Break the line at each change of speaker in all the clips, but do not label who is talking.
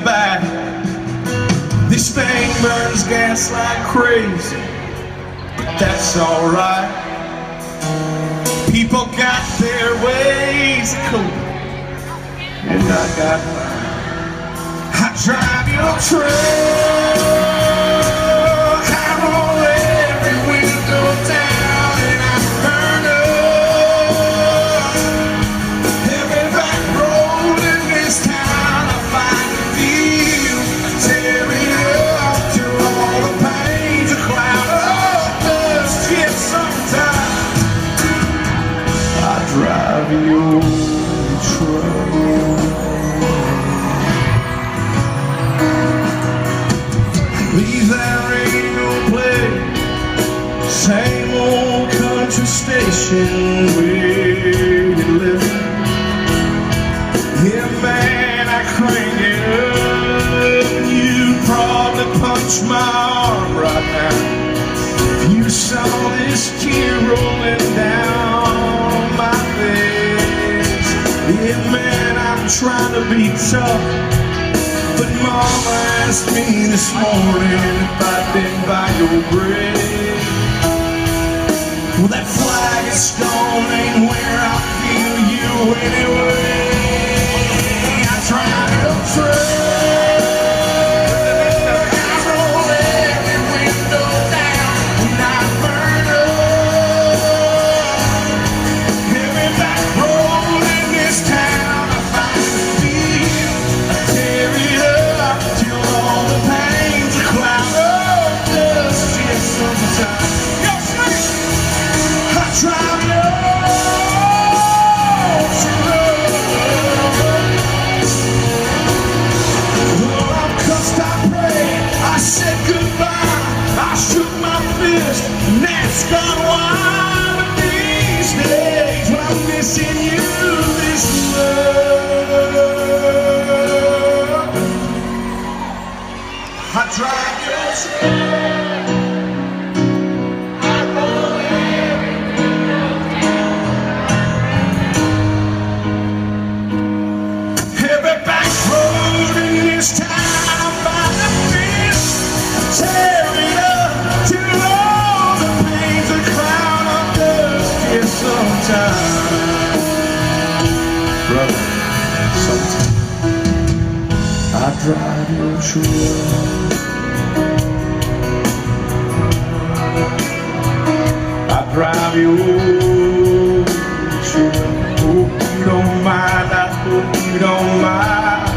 back. This thing burns gas like crazy, but that's alright. People got their ways of coping, and I got mine. I drive your truck, I roll every window down, and I burn up every back road in this town. I find the deal, tear it up till all the pain's a cloud of dust. Yet sometimes I drive your truck. Leave that radio play, same old country station where you live. Yeah, man, I crank it up. You'd probably punch my arm right now if you saw this tear rolling down my face. Yeah, man, I'm trying to be tough, but Mama asked me this morning if I'd been by your grave. Well, that flag is gone, ain't where I feel you anyway. I tried to trade, I roll every window down, and I burn up every back road in this town. I find the feel, I tear it up till all the pain's a cloud of dust. Yes, sometimes I drive your truck. Oh, I'm cussed, I prayed, I said goodbye, I shook my fist, and that's gone wild. But these days, when I'm missing you, this love, I drive your truck. Every back road in this town, I'm by the fence, tear it up till all the pain's a cloud of dust. Yeah, sometimes, brother, sometimes I drive your truck. I drive your truck. Hope you don't mind, I hope you don't mind.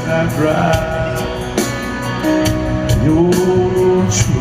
I drive your truck.